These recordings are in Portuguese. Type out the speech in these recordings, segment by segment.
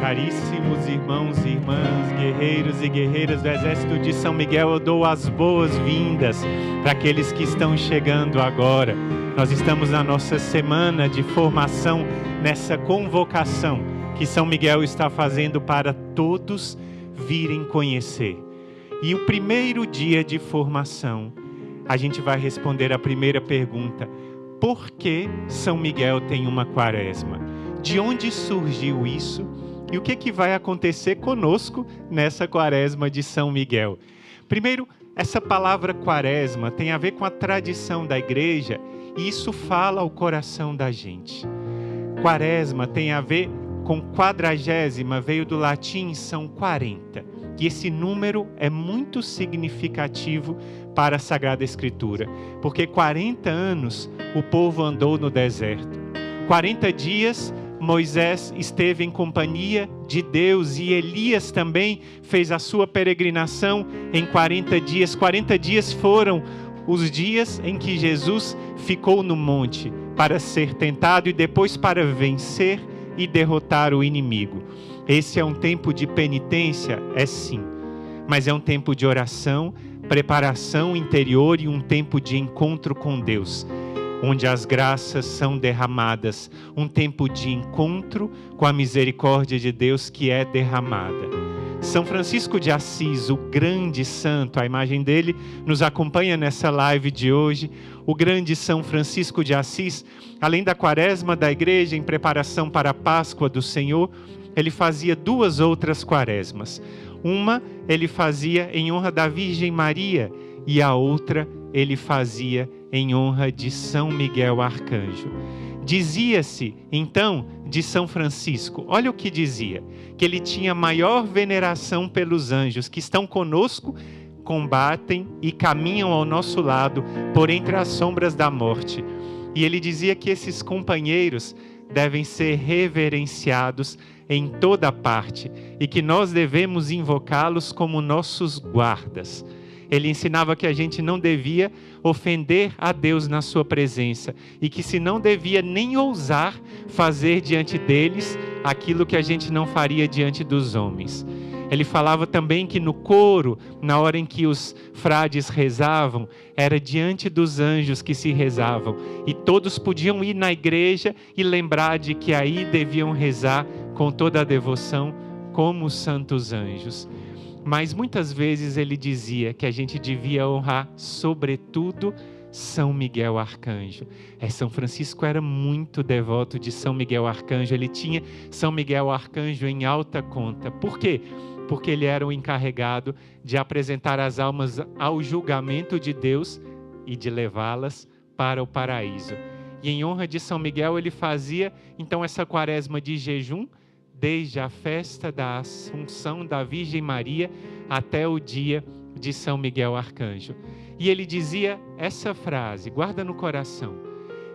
Caríssimos irmãos e irmãs, guerreiros e guerreiras do Exército de São Miguel, eu dou as boas-vindas para aqueles que estão chegando agora. Nós estamos na nossa semana de formação, nessa convocação que São Miguel está fazendo para todos virem conhecer. E o primeiro dia de formação, a gente vai responder a primeira pergunta: por que São Miguel tem uma quaresma? De onde surgiu isso? E o que vai acontecer conosco nessa quaresma de São Miguel? Primeiro, essa palavra quaresma tem a ver com a tradição da igreja e isso fala ao coração da gente. Quaresma tem a ver com quadragésima, veio do latim, são 40. E esse número é muito significativo para a Sagrada Escritura, porque 40 anos o povo andou no deserto. 40 dias Moisés esteve em companhia de Deus e Elias também fez a sua peregrinação em 40 dias. 40 dias foram os dias em que Jesus ficou no monte para ser tentado e depois para vencer e derrotar o inimigo. Esse é um tempo de penitência? É sim, mas é um tempo de oração, preparação interior e um tempo de encontro com Deus, onde as graças são derramadas, um tempo de encontro com a misericórdia de Deus que é derramada. São Francisco de Assis, o grande santo, a imagem dele nos acompanha nessa live de hoje. O grande São Francisco de Assis, além da quaresma da igreja em preparação para a Páscoa do Senhor, ele fazia duas outras quaresmas. Uma ele fazia em honra da Virgem Maria e a outra ele fazia em honra de São Miguel Arcanjo. Dizia-se, então, de São Francisco, olha o que dizia, que ele tinha maior veneração pelos anjos, que estão conosco, combatem e caminham ao nosso lado, por entre as sombras da morte. E ele dizia que esses companheiros devem ser reverenciados em toda parte, e que nós devemos invocá-los como nossos guardas. Ele ensinava que a gente não devia ofender a Deus na sua presença e que se não devia nem ousar fazer diante deles aquilo que a gente não faria diante dos homens. Ele falava também que no coro, na hora em que os frades rezavam, era diante dos anjos que se rezavam e todos podiam ir na igreja e lembrar de que aí deviam rezar com toda a devoção como os santos anjos. Mas muitas vezes ele dizia que a gente devia honrar, sobretudo, São Miguel Arcanjo. São Francisco era muito devoto de São Miguel Arcanjo. Ele tinha São Miguel Arcanjo em alta conta. Por quê? Porque ele era o encarregado de apresentar as almas ao julgamento de Deus e de levá-las para o paraíso. E em honra de São Miguel ele fazia, então, essa quaresma de jejum, desde a festa da Assunção da Virgem Maria até o dia de São Miguel Arcanjo. E ele dizia essa frase, guarda no coração: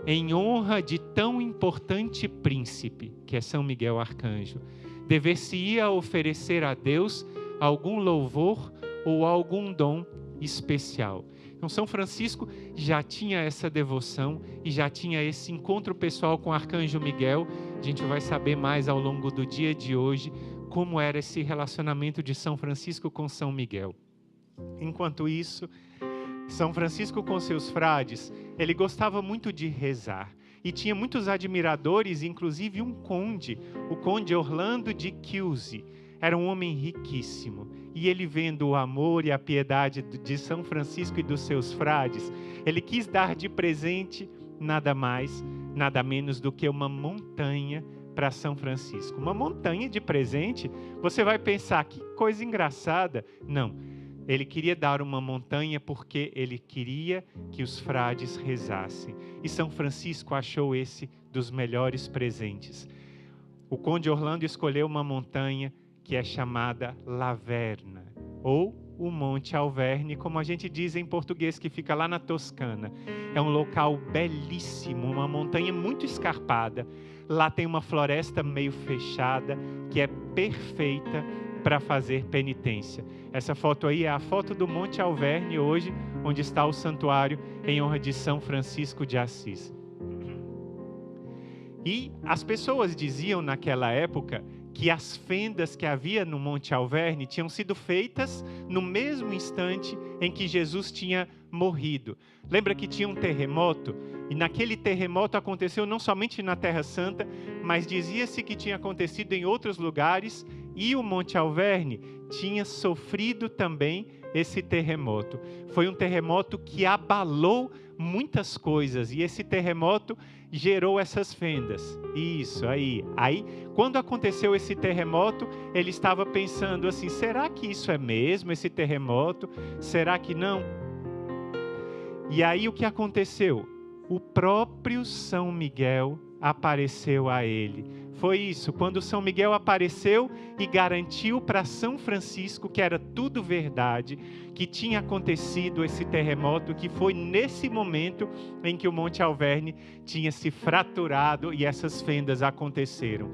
em honra de tão importante príncipe, que é São Miguel Arcanjo, dever-se-ia oferecer a Deus algum louvor ou algum dom especial. Então, São Francisco já tinha essa devoção e já tinha esse encontro pessoal com o Arcanjo Miguel. A gente vai saber mais ao longo do dia de hoje como era esse relacionamento de São Francisco com São Miguel. Enquanto isso, São Francisco com seus frades, ele gostava muito de rezar e tinha muitos admiradores, inclusive um conde, o conde Orlando de Chiusi. Era um homem riquíssimo e ele, vendo o amor e a piedade de São Francisco e dos seus frades, ele quis dar de presente nada mais, nada menos do que uma montanha para São Francisco. Uma montanha de presente? Você vai pensar, que coisa engraçada. Não, ele queria dar uma montanha porque ele queria que os frades rezassem. E São Francisco achou esse dos melhores presentes. O conde Orlando escolheu uma montanha que é chamada Laverna, ou o Monte Alverne, como a gente diz em português, que fica lá na Toscana. É um local belíssimo, uma montanha muito escarpada. Lá tem uma floresta meio fechada, que é perfeita para fazer penitência. Essa foto aí é a foto do Monte Alverne hoje, onde está o santuário em honra de São Francisco de Assis. E as pessoas diziam naquela época que as fendas que havia no Monte Alverne tinham sido feitas no mesmo instante em que Jesus tinha morrido. Lembra que tinha um terremoto? E naquele terremoto aconteceu não somente na Terra Santa, mas dizia-se que tinha acontecido em outros lugares, e o Monte Alverne tinha sofrido também esse terremoto. Foi um terremoto que abalou muitas coisas, e esse terremoto gerou essas fendas. Isso aí. Aí, quando aconteceu esse terremoto, ele estava pensando assim, será que isso é mesmo, esse terremoto? Será que não? E aí o que aconteceu? O próprio São Miguel apareceu a ele. Foi isso, quando São Miguel apareceu e garantiu para São Francisco que era tudo verdade, que tinha acontecido esse terremoto, que foi nesse momento em que o Monte Alverne tinha se fraturado e essas fendas aconteceram.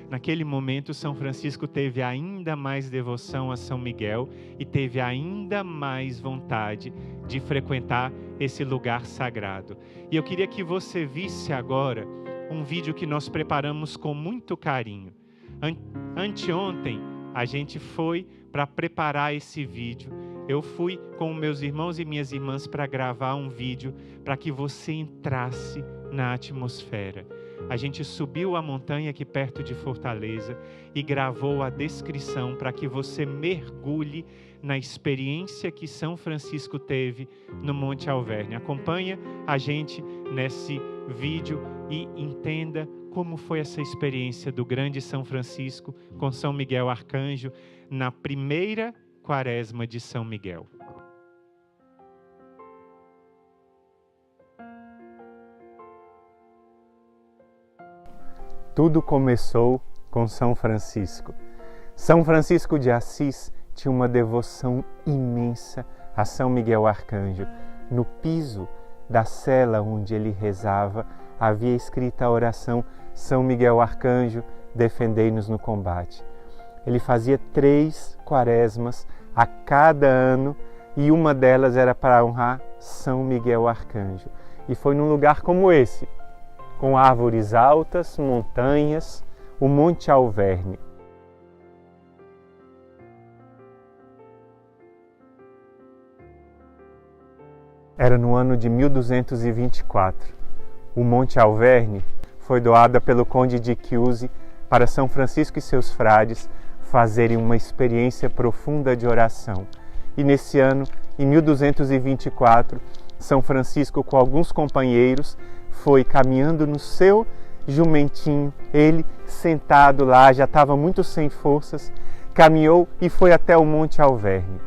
Naquele momento, São Francisco teve ainda mais devoção a São Miguel e teve ainda mais vontade de frequentar esse lugar sagrado. E eu queria que você visse agora um vídeo que nós preparamos com muito carinho. Anteontem, a gente foi para preparar esse vídeo. Eu fui com meus irmãos e minhas irmãs para gravar um vídeo para que você entrasse na atmosfera. A gente subiu a montanha aqui perto de Fortaleza e gravou a descrição para que você mergulhe na experiência que São Francisco teve no Monte Alverne. Acompanha a gente nesse vídeo e entenda como foi essa experiência do grande São Francisco com São Miguel Arcanjo na primeira quaresma de São Miguel. Tudo começou com São Francisco. São Francisco de Assis tinha uma devoção imensa a São Miguel Arcanjo. No piso da cela onde ele rezava, havia escrita a oração: São Miguel Arcanjo, defendei-nos no combate. Ele fazia 3 quaresmas a cada ano e uma delas era para honrar São Miguel Arcanjo. E foi num lugar como esse, com árvores altas, montanhas, o Monte Alverne. Era no ano de 1224. O Monte Alverne foi doado pelo Conde de Chiusi para São Francisco e seus frades fazerem uma experiência profunda de oração. E nesse ano, em 1224, São Francisco, com alguns companheiros, foi caminhando no seu jumentinho, ele sentado lá, já estava muito sem forças, caminhou e foi até o Monte Alverne.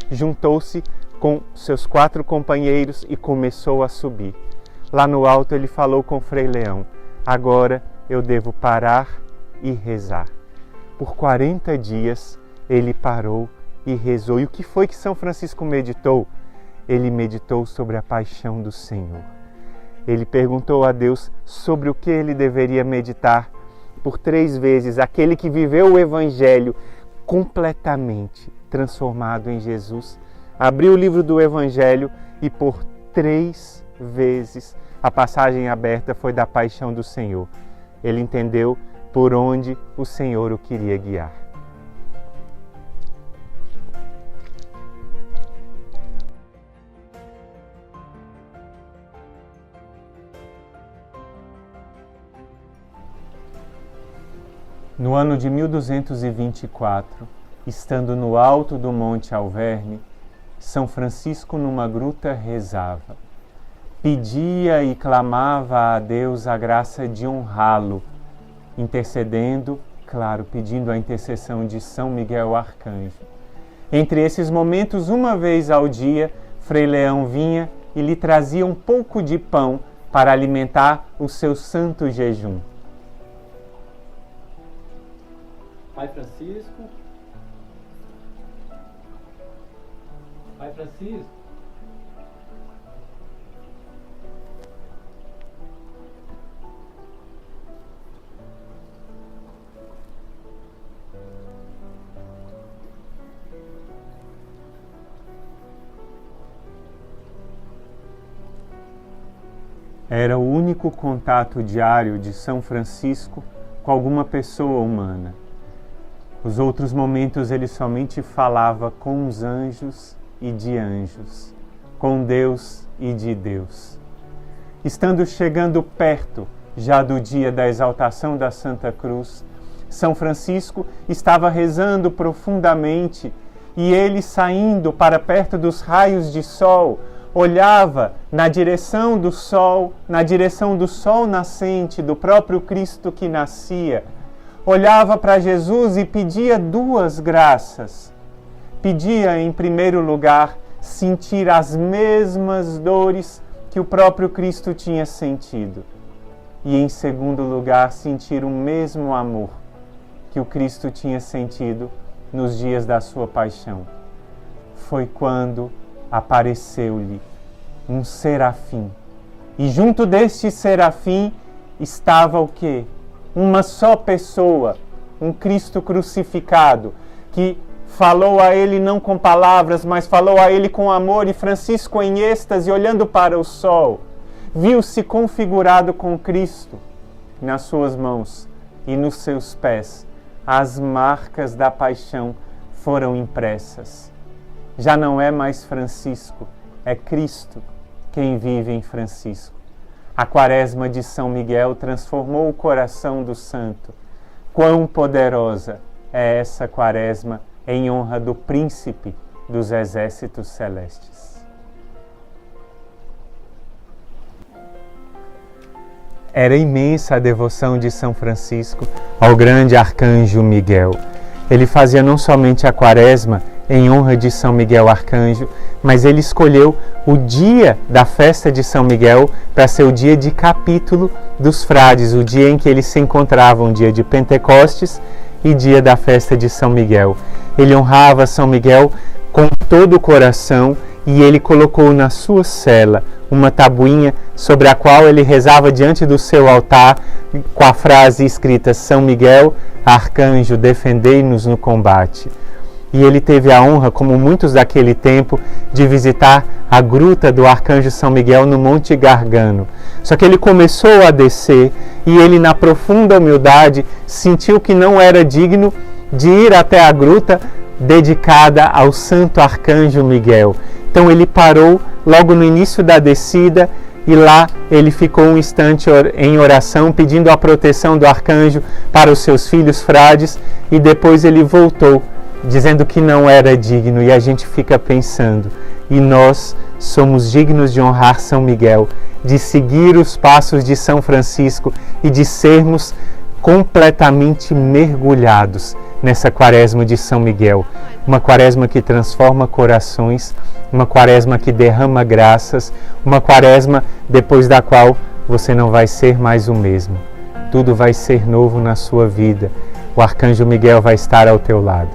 Juntou-se com seus 4 companheiros e começou a subir. Lá no alto ele falou com Frei Leão: agora eu devo parar e rezar. Por 40 dias ele parou e rezou. E o que foi que São Francisco meditou? Ele meditou sobre a paixão do Senhor. Ele perguntou a Deus sobre o que ele deveria meditar. Por 3 vezes, aquele que viveu o Evangelho completamente transformado em Jesus, abriu o livro do Evangelho e por 3 vezes a passagem aberta foi da paixão do Senhor. Ele entendeu por onde o Senhor o queria guiar. No ano de 1224, estando no alto do Monte Alverne, São Francisco numa gruta rezava. Pedia e clamava a Deus a graça de honrá-lo, intercedendo, claro, pedindo a intercessão de São Miguel Arcanjo. Entre esses momentos, uma vez ao dia, Frei Leão vinha e lhe trazia um pouco de pão para alimentar o seu santo jejum. Pai Francisco. Pai Francisco. Era o único contato diário de São Francisco com alguma pessoa humana. Os outros momentos ele somente falava com os anjos e de anjos, com Deus e de Deus. Estando chegando perto já do dia da exaltação da Santa Cruz, São Francisco estava rezando profundamente e ele, saindo para perto dos raios de sol, olhava na direção do sol nascente, do próprio Cristo que nascia. Olhava para Jesus e pedia duas graças. Pedia, em primeiro lugar, sentir as mesmas dores que o próprio Cristo tinha sentido. E, em segundo lugar, sentir o mesmo amor que o Cristo tinha sentido nos dias da sua paixão. Foi quando apareceu-lhe um serafim. E junto deste serafim estava o quê? Uma só pessoa, um Cristo crucificado, que falou a ele não com palavras, mas falou a ele com amor. E Francisco, em êxtase, olhando para o sol, viu-se configurado com Cristo nas suas mãos e nos seus pés. As marcas da paixão foram impressas. Já não é mais Francisco, é Cristo quem vive em Francisco. A Quaresma de São Miguel transformou o coração do santo. Quão poderosa é essa Quaresma em honra do príncipe dos exércitos celestes. Era imensa a devoção de São Francisco ao grande arcanjo Miguel. Ele fazia não somente a Quaresma em honra de São Miguel Arcanjo, mas ele escolheu o dia da festa de São Miguel para ser o dia de capítulo dos frades, o dia em que eles se encontravam, dia de Pentecostes e dia da festa de São Miguel. Ele honrava São Miguel com todo o coração e ele colocou na sua cela uma tabuinha sobre a qual ele rezava diante do seu altar com a frase escrita: São Miguel, arcanjo, defendei-nos no combate. E ele teve a honra, como muitos daquele tempo, de visitar a gruta do arcanjo São Miguel no Monte Gargano. Só que ele começou a descer e ele, na profunda humildade, sentiu que não era digno de ir até a gruta dedicada ao santo arcanjo Miguel. Então ele parou logo no início da descida e lá ele ficou um instante em oração, pedindo a proteção do arcanjo para os seus filhos frades, e depois ele voltou, dizendo que não era digno. E a gente fica pensando, e nós somos dignos de honrar São Miguel, de seguir os passos de São Francisco e de sermos completamente mergulhados nessa Quaresma de São Miguel. Uma Quaresma que transforma corações, uma Quaresma que derrama graças, uma Quaresma depois da qual você não vai ser mais o mesmo. Tudo vai ser novo na sua vida. O arcanjo Miguel vai estar ao teu lado.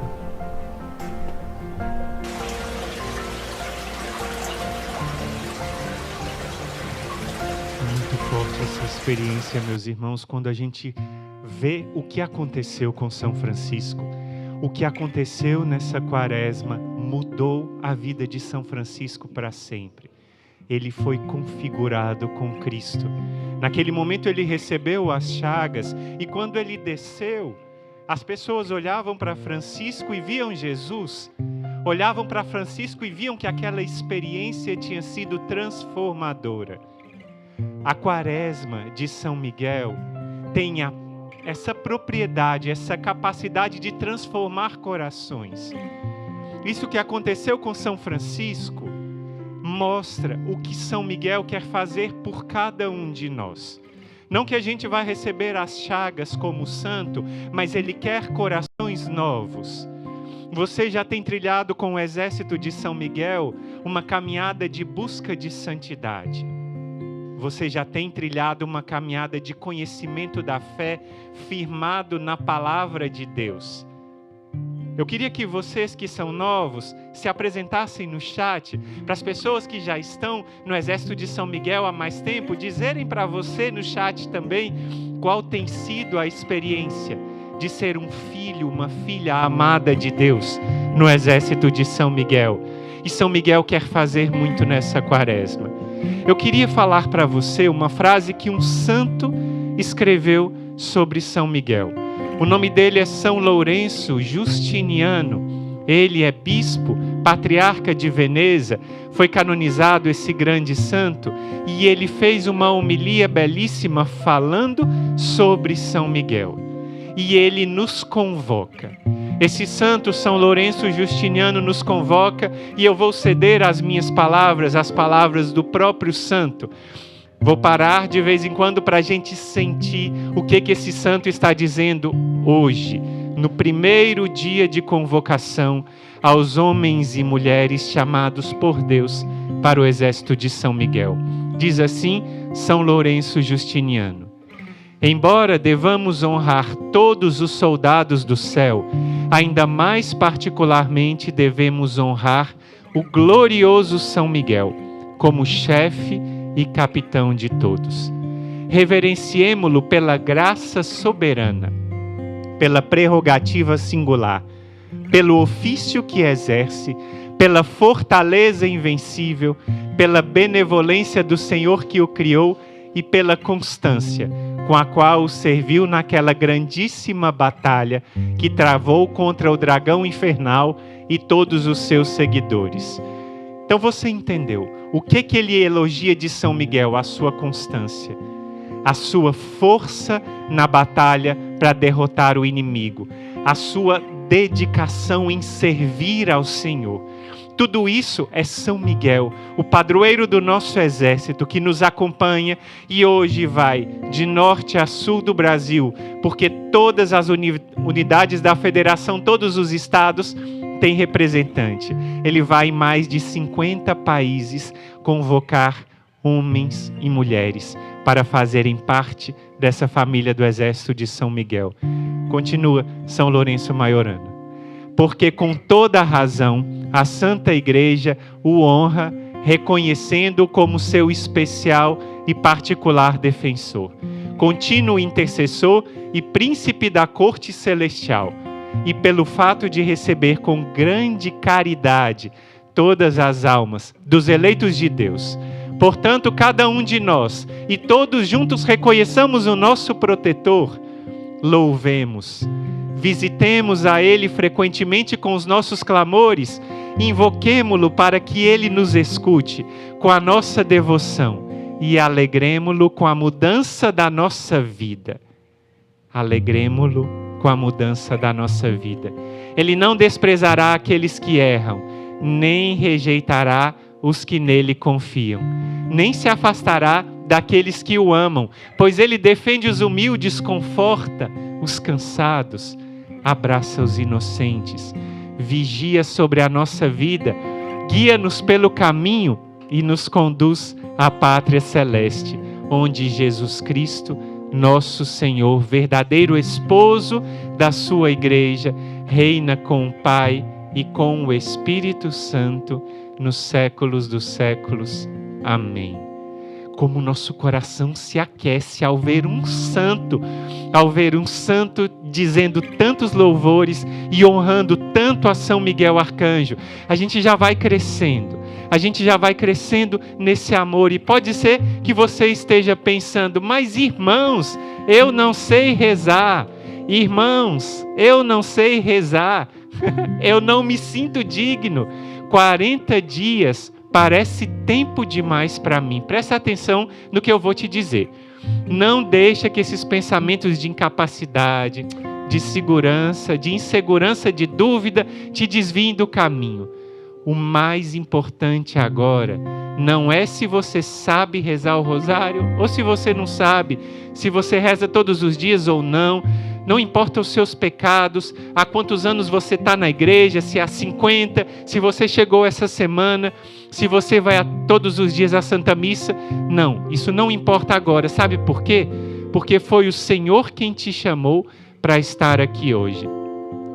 Muito forte essa experiência, meus irmãos, quando a gente vê o que aconteceu com São Francisco. O que aconteceu nessa Quaresma mudou a vida de São Francisco para sempre. Ele foi configurado com Cristo. Naquele momento ele recebeu as chagas e quando ele desceu, as pessoas olhavam para Francisco e viam Jesus. Olhavam para Francisco e viam que aquela experiência tinha sido transformadora. A Quaresma de São Miguel tem essa propriedade, essa capacidade de transformar corações. Isso que aconteceu com São Francisco mostra o que São Miguel quer fazer por cada um de nós. Não que a gente vai receber as chagas como santo, mas ele quer corações novos. Você já tem trilhado com o exército de São Miguel uma caminhada de busca de santidade. Você já tem trilhado uma caminhada de conhecimento da fé, firmado na palavra de Deus. Eu queria que vocês que são novos se apresentassem no chat, para as pessoas que já estão no exército de São Miguel há mais tempo, dizerem para você no chat também qual tem sido a experiência de ser um filho, uma filha amada de Deus no exército de São Miguel. E São Miguel quer fazer muito nessa Quaresma. Eu queria falar para você uma frase que um santo escreveu sobre São Miguel. O nome dele é São Lourenço Justiniano. Ele é bispo, patriarca de Veneza, foi canonizado esse grande santo, e ele fez uma homilia belíssima falando sobre São Miguel. E ele nos convoca. Esse santo, São Lourenço Justiniano, nos convoca, e eu vou ceder as minhas palavras, as palavras do próprio santo. Vou parar de vez em quando para a gente sentir o que esse santo está dizendo hoje, no primeiro dia de convocação aos homens e mulheres chamados por Deus para o exército de São Miguel. Diz assim São Lourenço Justiniano: embora devamos honrar todos os soldados do céu, ainda mais particularmente devemos honrar o glorioso São Miguel, como chefe e capitão de todos. Reverenciemo-lo pela graça soberana, pela prerrogativa singular, pelo ofício que exerce, pela fortaleza invencível, pela benevolência do Senhor que o criou e pela constância com a qual o serviu naquela grandíssima batalha que travou contra o dragão infernal e todos os seus seguidores. Então você entendeu o que ele elogia de São Miguel? A sua constância, a sua força na batalha para derrotar o inimigo, a sua dedicação em servir ao Senhor. Tudo isso é São Miguel, o padroeiro do nosso exército, que nos acompanha e hoje vai de norte a sul do Brasil, porque todas as unidades da federação, todos os estados têm representante. Ele vai em mais de 50 países convocar homens e mulheres para fazerem parte dessa família do exército de São Miguel. Continua São Lourenço Maiorana. Porque com toda a razão a Santa Igreja o honra, reconhecendo-o como seu especial e particular defensor, contínuo intercessor e príncipe da corte celestial, e pelo fato de receber com grande caridade todas as almas dos eleitos de Deus. Portanto, cada um de nós e todos juntos reconheçamos o nosso protetor, louvemos, visitemos a Ele frequentemente com os nossos clamores, invoquemo-lo para que Ele nos escute com a nossa devoção e alegremo-lo com a mudança da nossa vida. Alegremo-lo com a mudança da nossa vida. Ele não desprezará aqueles que erram, nem rejeitará os que nele confiam, nem se afastará daqueles que o amam, pois ele defende os humildes, conforta os cansados, abraça os inocentes, vigia sobre a nossa vida, guia-nos pelo caminho e nos conduz à pátria celeste, onde Jesus Cristo, nosso Senhor, verdadeiro esposo da sua igreja, reina com o Pai e com o Espírito Santo, nos séculos dos séculos. Amém. Como nosso coração se aquece ao ver um santo dizendo tantos louvores e honrando tanto a São Miguel Arcanjo. A gente já vai crescendo nesse amor, e pode ser que você esteja pensando: mas irmãos, eu não sei rezar. Irmãos, eu não sei rezar. Eu não me sinto digno. 40 dias parece tempo demais para mim. Presta atenção no que eu vou te dizer. Não deixa que esses pensamentos de incapacidade, de segurança, de insegurança, de dúvida te desviem do caminho. O mais importante agora não é se você sabe rezar o rosário ou se você não sabe, se você reza todos os dias ou não. Não importa os seus pecados, há quantos anos você está na igreja, se há 50, se você chegou essa semana, se você vai todos os dias à Santa Missa. Não, isso não importa agora. Sabe por quê? Porque foi o Senhor quem te chamou para estar aqui hoje.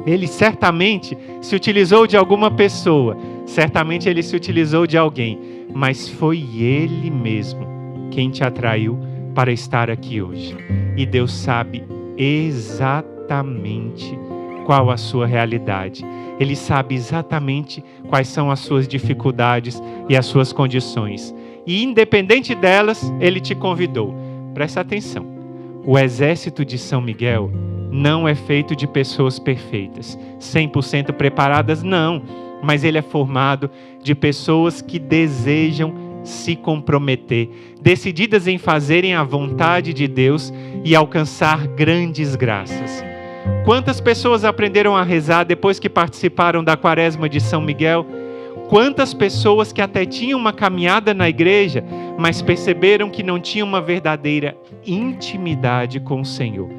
Ele certamente se utilizou de alguma pessoa, certamente ele se utilizou de alguém, mas foi Ele mesmo quem te atraiu para estar aqui hoje. E Deus sabe exatamente qual a sua realidade. Ele sabe exatamente quais são as suas dificuldades e as suas condições. E independente delas, Ele te convidou. Presta atenção. O exército de São Miguel não é feito de pessoas perfeitas, 100% preparadas, não. Mas ele é formado de pessoas que desejam se comprometer, decididas em fazerem a vontade de Deus e alcançar grandes graças. Quantas pessoas aprenderam a rezar depois que participaram da Quaresma de São Miguel? Quantas pessoas que até tinham uma caminhada na igreja, mas perceberam que não tinham uma verdadeira intimidade com o Senhor.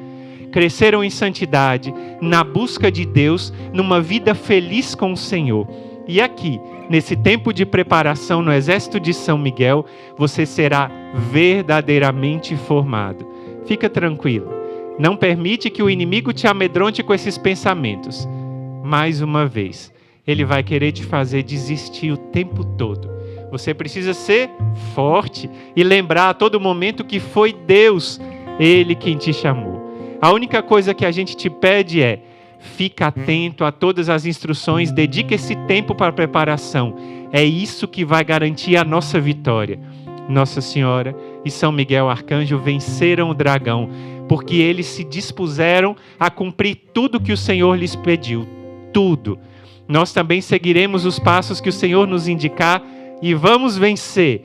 Cresceram em santidade, na busca de Deus, numa vida feliz com o Senhor. E aqui, nesse tempo de preparação no Exército de São Miguel, você será verdadeiramente formado. Fica tranquilo. Não permite que o inimigo te amedronte com esses pensamentos. Mais uma vez, ele vai querer te fazer desistir o tempo todo. Você precisa ser forte e lembrar a todo momento que foi Deus, Ele quem te chamou. A única coisa que a gente te pede é: fica atento a todas as instruções, dedique esse tempo para a preparação. É isso que vai garantir a nossa vitória. Nossa Senhora e São Miguel Arcanjo venceram o dragão, porque eles se dispuseram a cumprir tudo que o Senhor lhes pediu. Tudo. Nós também seguiremos os passos que o Senhor nos indicar e vamos vencer.